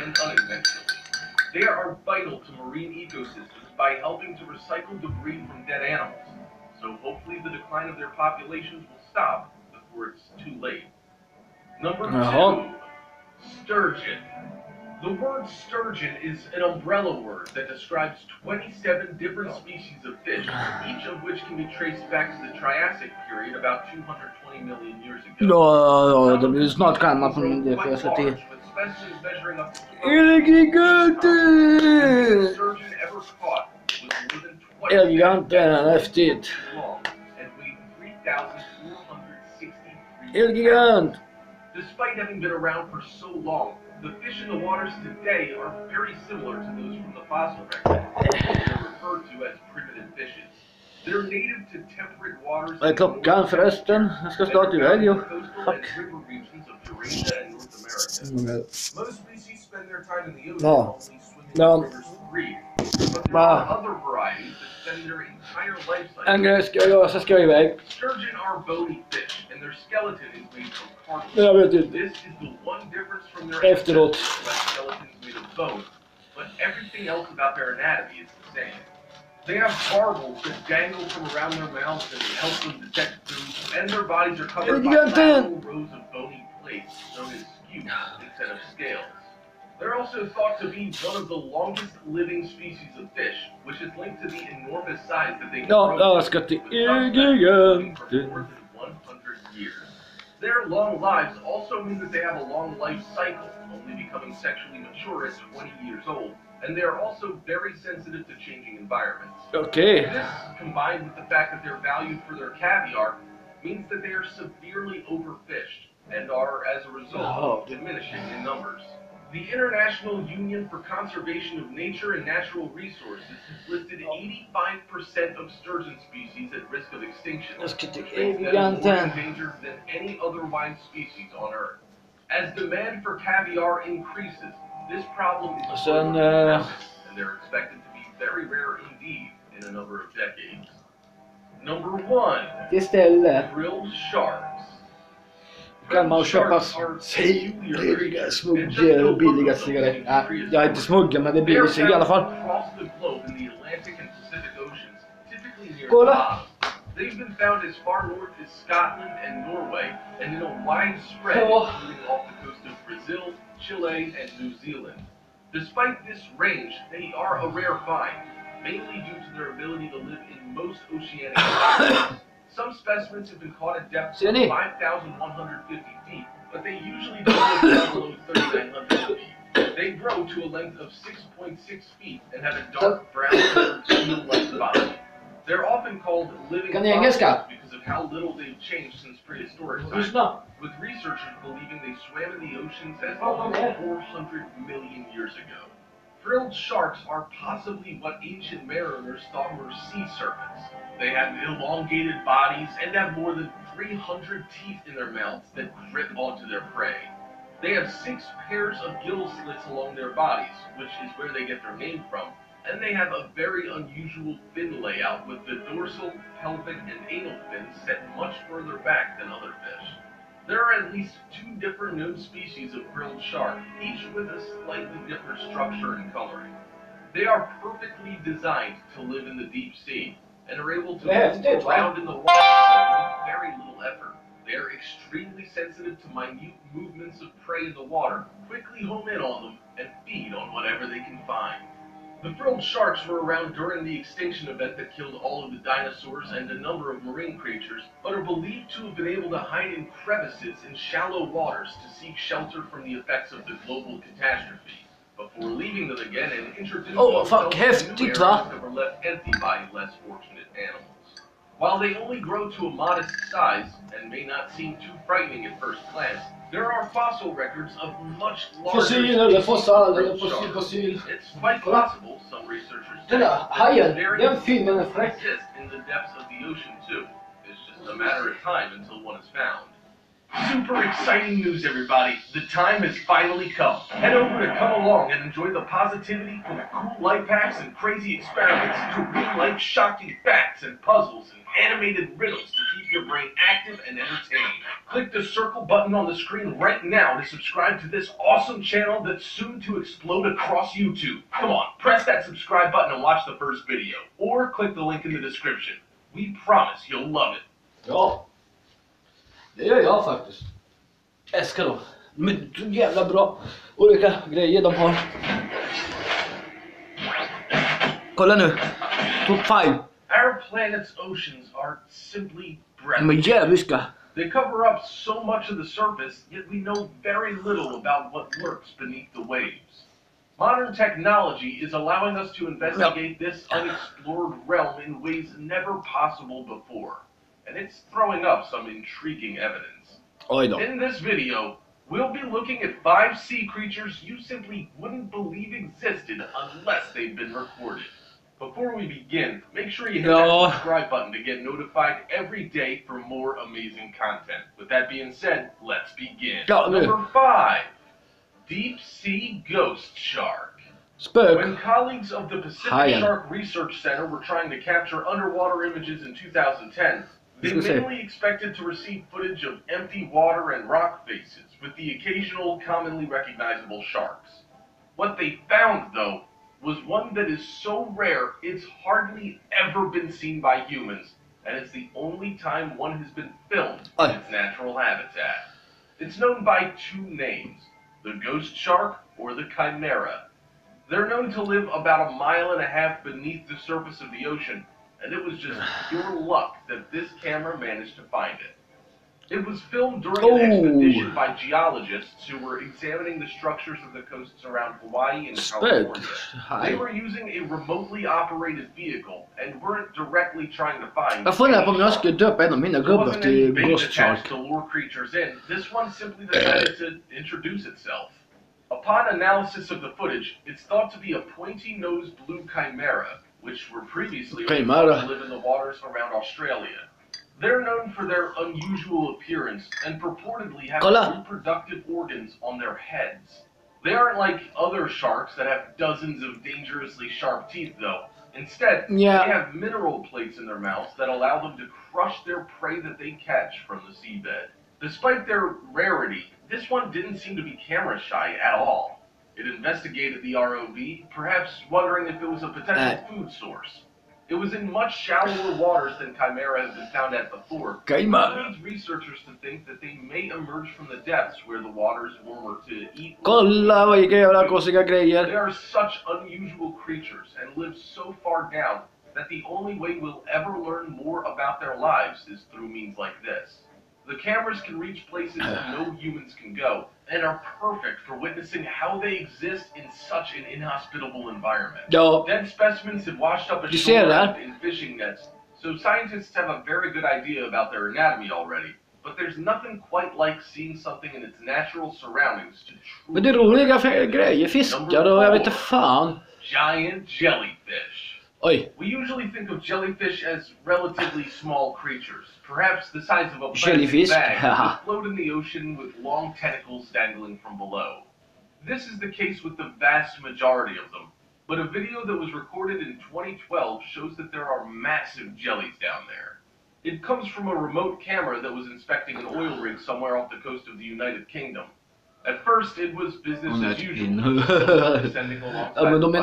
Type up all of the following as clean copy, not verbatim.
and unintentionally. They are vital to marine ecosystems by helping to recycle debris from dead animals. So hopefully the decline of their populations will stop before it's too late. Number two, sturgeon. The word sturgeon is an umbrella word that describes 27 different species of fish, each of which can be traced back to the Triassic period about 220 million years ago. Ja, det blir snart gammalt från det för jag ska till. Elgiganten! Elgiganten är häftigt. Elgigant! Despite having been around for so long, the fish in the waters today are very similar to those from the fossil record. They're referred to as primitive fishes. They're native to temperate waters. Vad är klockan förresten? Jag ska snart iväg ju. Fuck. Most species spend their time in the ocean Ja. only swimming in rivers to breed. But there are other varieties that spend their entire life cycle. En grej ska jag göra, så ska jag iväg. Sturgeon are bony fish, and their skeleton is made from cartilage. Jag vet inte. This is the one difference from their Efteråt. skeletons made of bone, but everything else about their anatomy is the same. They have barbels that dangle from around their mouths and help them detect food, and their bodies are covered by lateral rows of bony plates known as scutes instead of scales. They're also thought to be one of the longest living species of fish, which is linked to the enormous size that they can grow Ja, jag ska till for more Elgiganten. than 100 years. Their long lives also mean that they have a long life cycle, only becoming sexually mature at 20 years old, and they are also very sensitive to changing environments. Okej. This, combined with the fact that they're valued for their caviar, means that they are severely overfished and are, as a result, diminishing in numbers. The International Union for Conservation of Nature and Natural Resources has listed 85% of sturgeon species at risk of extinction, Jag ska till which makes them more Elgiganten. endangered than any other wine species on Earth. As demand for caviar increases, this problem is Sen, and they're expected to be very rare indeed in a number of decades. Number one, Istället grilled sharks. kan man köpa billiga cigaretter. Nej, jag är inte smuggel, men det är billigt i alla fall. Kolla! They've been found as far north as Scotland and Norway, and in a wide spread including off the coast of Brazil, Chile, and New Zealand. Despite this range, they are a rare find, mainly due to their ability to live in most oceanic environments. Some specimens have been caught at depths of 5,150 feet, but they usually don't live below 3,900 feet. They grow to a length of 6.6 feet and have a dark brown steel-like body. They're often called living fossils because of how little they've changed since prehistoric times, with researchers believing they swam in the oceans as long as 400 million years ago. Frilled sharks are possibly what ancient mariners thought were sea serpents. They have elongated bodies and have more than 300 teeth in their mouths that grip onto their prey. They have 6 pairs of gill slits along their bodies, which is where they get their name from, and they have a very unusual fin layout with the dorsal, pelvic, and anal fins set much further back than other fish. There are at least 2 different known species of grilled shark, each with a slightly different structure and coloring. They are perfectly designed to live in the deep sea, and are able to move around in the water with very little effort. They are extremely sensitive to minute movements of prey in the water, quickly home in on them, and feed on whatever they can find. The frilled sharks were around during the extinction event that killed all of the dinosaurs and a number of marine creatures, but are believed to have been able to hide in crevices in shallow waters to seek shelter from the effects of the global catastrophe, before leaving them again and introducing themselves to new areas that were left empty by less fortunate animals. While they only grow to a modest size, and may not seem too frightening at first glance, there are fossil records of much larger species of sharks. It's quite possible, some researchers say, that various exist in the depths of the ocean too. It's just a matter of time until one is found. Super exciting news, everybody. The time has finally come. Head over to Come Along and enjoy the positivity from the cool life hacks and crazy experiments to real-life shocking facts and puzzles and animated riddles to keep your brain active and entertained. Click the circle button on the screen right now to subscribe to this awesome channel that's soon to explode across YouTube. Come on, press that subscribe button and watch the first video. Or click the link in the description. We promise you'll love it. Ja. Det gör jag faktiskt. Älskar dem. De är så jävla bra. Olika grejer de har. Kolla nu. Top 5. Our planet's oceans are simply De är breathtaking. jävliska. They cover up so much of the surface, yet we know very little about what lurks beneath the waves. Modern technology is allowing us to investigate this unexplored realm in ways never possible before. And it's throwing up some intriguing evidence. Oj då. In this video, we'll be looking at 5 sea creatures you simply wouldn't believe existed unless they've been recorded. Before we begin, make sure you hit that subscribe button to get notified every day for more amazing content. With that being said, let's begin. Number 5. Deep Sea Ghost Shark. Spök. When colleagues of the Pacific Shark Research Center were trying to capture underwater images in 2010, they mainly expected to receive footage of empty water and rock faces, with the occasional commonly recognizable sharks. What they found, though, was one that is so rare it's hardly ever been seen by humans, and it's the only time one has been filmed in its natural habitat. It's known by 2 names, the ghost shark or the chimera. They're known to live about 1.5 miles beneath the surface of the ocean, and it was just pure luck that this camera managed to find it. It was filmed during an expedition by geologists who were examining the structures of the coasts around Hawaii and California. They were using a remotely operated vehicle and weren't directly trying to find. Jag funderar på om jag skulle döpa en av mina gubbar till Ghost Shark. To lure creatures in, this one simply decided to introduce itself. Upon analysis of the footage, it's thought to be a pointy-nosed blue chimera, which were previously thought to live in the waters around Australia. They're known for their unusual appearance and purportedly have reproductive organs on their heads. They aren't like other sharks that have dozens of dangerously sharp teeth, though. Instead, they have mineral plates in their mouths that allow them to crush their prey that they catch from the seabed. Despite their rarity, this one didn't seem to be camera shy at all. It investigated the ROV, perhaps wondering if it was a potential food source. It was in much shallower waters than chimera has been found at before. It leads researchers to think that they may emerge from the depths where the water is warmer to eat. Kolla vad jävla konstiga grejer. They are such unusual creatures and live so far down that the only way we'll ever learn more about their lives is through means like this. The cameras can reach places no humans can go, and are perfect for witnessing how they exist in such an inhospitable environment. Dead specimens have washed up ashore in fishing nets, so scientists have a very good idea about their anatomy already. But there's nothing quite like seeing something in its natural surroundings to truly. Men det är roliga grejer, fiskar och jag vet inte fan. Giant jellyfish. We usually think of jellyfish as relatively small creatures, perhaps the size of a plastic bag, that float in the ocean with long tentacles dangling from below. This is the case with the vast majority of them, but a video that was recorded in 2012 shows that there are massive jellies down there. It comes from a remote camera that was inspecting an oil rig somewhere off the coast of the United Kingdom. At first, it was business as usual, descending alongside and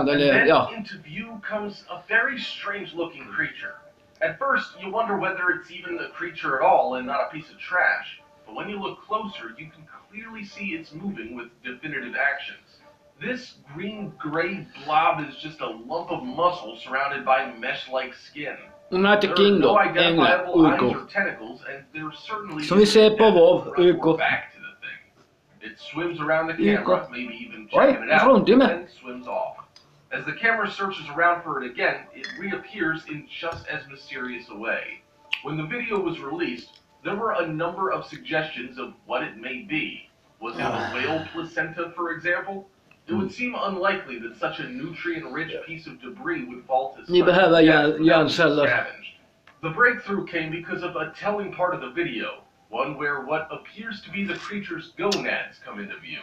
then into view comes a very strange-looking creature. At first, you wonder whether it's even a creature at all and not a piece of trash. But when you look closer, you can clearly see it's moving with definitive actions. This green-gray blob is just a lump of muscle surrounded by mesh-like skin. There are no identifiable eyes or tentacles, and there certainly isn't back to the thing. It swims around the camera, maybe even checking it out, and then swims off. As the camera searches around for it again, it reappears in just as mysterious a way. When the video was released, there were a number of suggestions of what it may be. Was it a whale placenta, for example? It would seem unlikely that such a nutrient-rich piece of debris would fall to such scavenged. The breakthrough came because of a telling part of the video. one where what appears to be the creature's gonads come into view.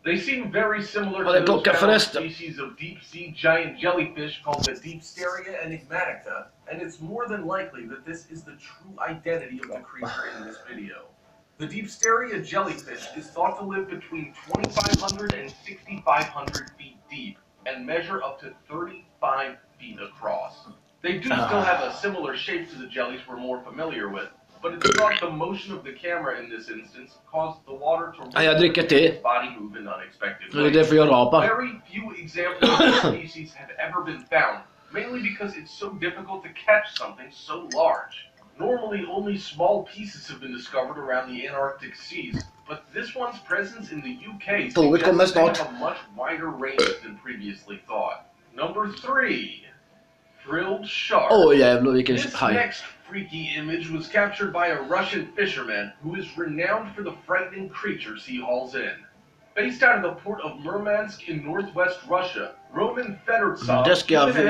They seem very similar to those found species of deep-sea giant jellyfish called the Deepsteria enigmatica, and it's more than likely that this is the true identity of the creature in this video. The Deepsteria jellyfish is thought to live between 2,500 and 6,500 feet deep, and measure up to 35 feet across. They do still have a similar shape to the jellies we're more familiar with, but it's thought the motion of the camera in this instance caused the water to its body move in unexpected ways. Very few examples of this species have ever been found, mainly because it's so difficult to catch something so large. Normally, only small pieces have been discovered around the Antarctic seas, but this one's presence in the UK suggests they have a much wider range than previously thought. Number 3. Frilled shark. This next freaky image was captured by a Russian fisherman who is renowned for the frightening creatures he hauls in. Based out of the port of Murmansk in northwest Russia, Roman Fedortsov has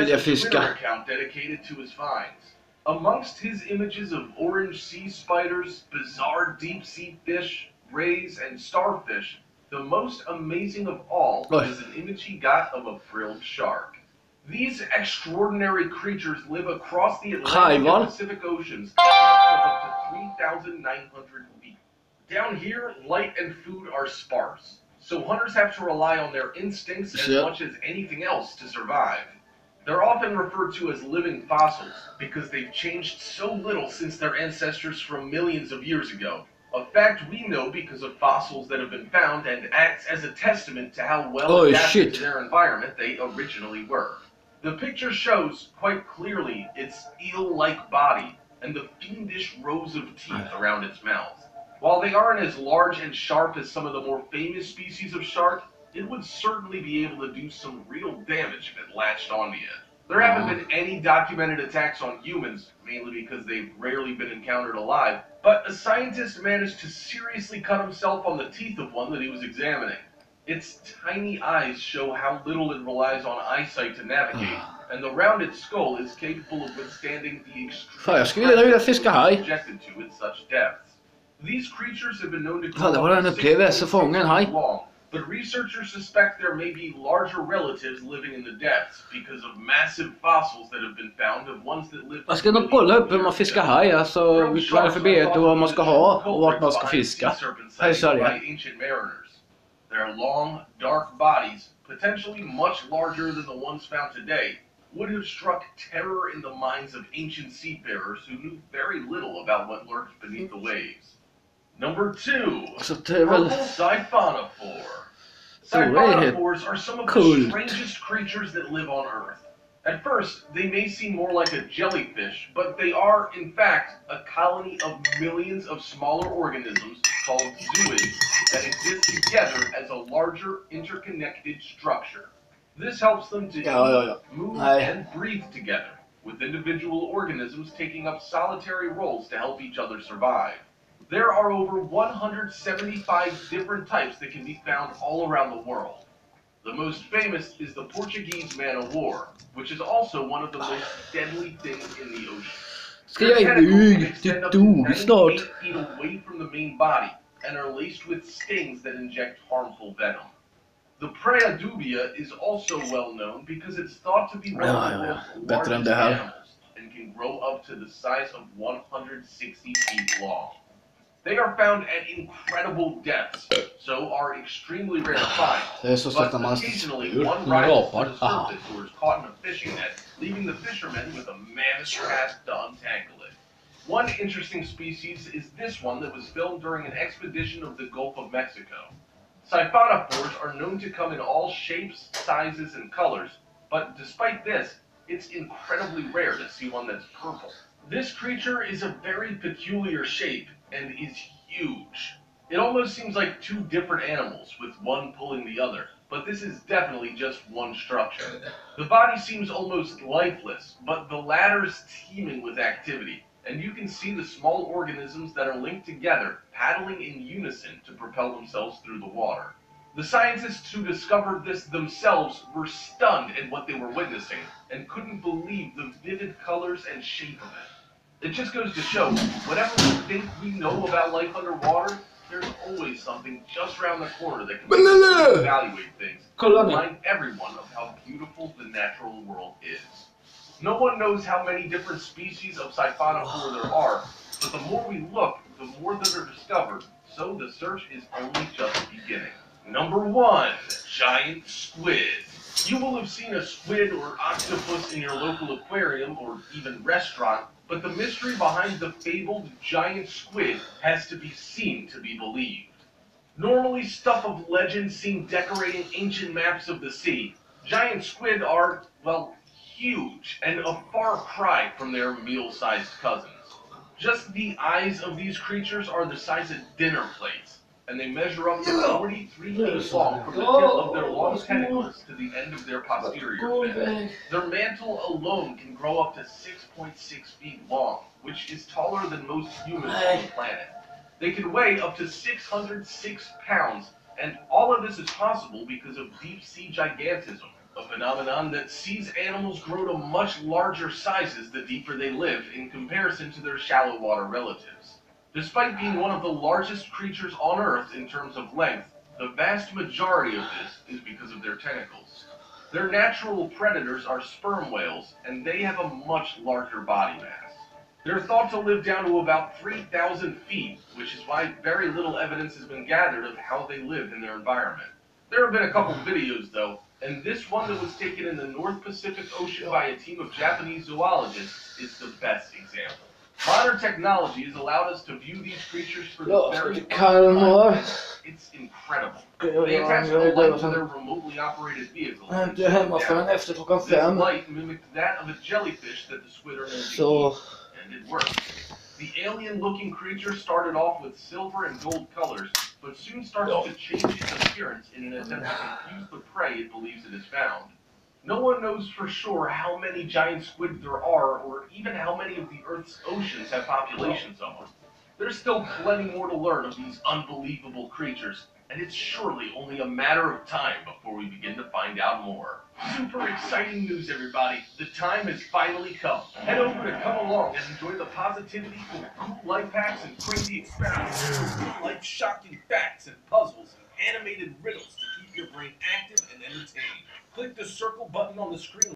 a Twitter account dedicated to his finds. Amongst his images of orange sea spiders, bizarre deep-sea fish, rays, and starfish, the most amazing of all is an image he got of a frilled shark. These extraordinary creatures live across the Atlantic and Pacific Oceans at depths of up to 3,900 feet. Down here, light and food are sparse, so hunters have to rely on their instincts as much as anything else to survive. They're often referred to as living fossils because they've changed so little since their ancestors from millions of years ago. A fact we know because of fossils that have been found and acts as a testament to how well adapted to their environment they originally were. The picture shows quite clearly its eel-like body and the fiendish rows of teeth around its mouth. While they aren't as large and sharp as some of the more famous species of shark, it would certainly be able to do some real damage if it latched onto you. There haven't been any documented attacks on humans, mainly because they've rarely been encountered alive, but a scientist managed to seriously cut himself on the teeth of one that he was examining. Its tiny eyes show how little it relies on eyesight to navigate, and the rounded skull is capable of withstanding the extreme pressure subjected to at such depths. These creatures have been known to grow up to 6 feet long, but researchers suspect there may be larger relatives living in the depths because of massive fossils that have been found of ones that lived. Jag ska nog kolla upp hur man fiskar haj, alltså vilka alfabet och vad man ska ha och vart man ska fiska. Här i Sverige. Their long, dark bodies, potentially much larger than the ones found today, would have struck terror in the minds of ancient seafarers who knew very little about what lurked beneath the waves. Number 2. Purple siphonophore. Siphonophores are some of the strangest creatures that live on Earth. At first, they may seem more like a jellyfish, but they are, in fact, a colony of millions of smaller organisms called zooids that exist together as a larger, interconnected structure. This helps them to eat, move, and breathe together, with individual organisms taking up solitary roles to help each other survive. There are over 175 different types that can be found all around the world. The most famous is the Portuguese man-o'-war, which is also one of the most deadly things in the ocean. Their tentacles can extend up to 98 feet away from the main body and are laced with stings that inject harmful venom. The Praia dubia is also well known because it's thought to be one of the world's largest animals and can grow up to the size of 160 feet long. They are found at incredible depths, so are extremely rare to find. But occasionally, one rises to the surface or is caught in a fishing net, leaving the fishermen with a mammoth task to untangle it. One interesting species is this one that was filmed during an expedition of the Gulf of Mexico. Siphonophores are known to come in all shapes, sizes, and colors, but despite this, it's incredibly rare to see one that's purple. This creature is a very peculiar shape and is huge. It almost seems like two different animals, with one pulling the other, but this is definitely just one structure. The body seems almost lifeless, but the latter's teeming with activity, and you can see the small organisms that are linked together paddling in unison to propel themselves through the water. The scientists who discovered this themselves were stunned at what they were witnessing, and couldn't believe the vivid colors and shape of it. It just goes to show, whatever we think we know about life underwater, there's always something just around the corner that can make us evaluate things and remind everyone of how beautiful the natural world is. No one knows how many different species of siphonophore there are, but the more we look, the more that are discovered, so the search is only just beginning. Number 1. Giant squid. You will have seen a squid or octopus in your local aquarium or even restaurant, but the mystery behind the fabled giant squid has to be seen to be believed. Normally stuff of legend seen decorating ancient maps of the sea, giant squid are, well, huge and a far cry from their meal-sized cousins. Just the eyes of these creatures are the size of dinner plates, and they measure up to 43 feet long from the tip of their long tentacles to the end of their posterior fin. Their mantle alone can grow up to 6.6 feet long, which is taller than most humans on the planet. They can weigh up to 606 pounds, and all of this is possible because of deep-sea gigantism, a phenomenon that sees animals grow to much larger sizes the deeper they live in comparison to their shallow water relatives. Despite being one of the largest creatures on Earth in terms of length, the vast majority of this is because of their tentacles. Their natural predators are sperm whales, and they have a much larger body mass. They're thought to live down to about 3,000 feet, which is why very little evidence has been gathered of how they live in their environment. There have been a couple videos, though, and this one that was taken in the North Pacific Ocean by a team of Japanese zoologists is the best example. Modern technology has allowed us to view these creatures for the very first time. It's incredible. They attach a light to their remotely operated vehicle. This light mimicked that of a jellyfish that the squid are known to eat, and it worked. The alien-looking creature started off with silver and gold colors, but soon starts to change its appearance in an attempt to confuse the prey it believes it has found. No one knows for sure how many giant squid there are, or even how many of the Earth's oceans have populations of them. There's still plenty more to learn of these unbelievable creatures, and it's surely only a matter of time before we begin to find out more. Super exciting news, everybody. The time has finally come. Head over to Come Along and enjoy the positivity full cool life hacks and crazy experiments, life-shocking facts and puzzles and animated riddles to keep your brain active and entertained. Click the circle button on the screen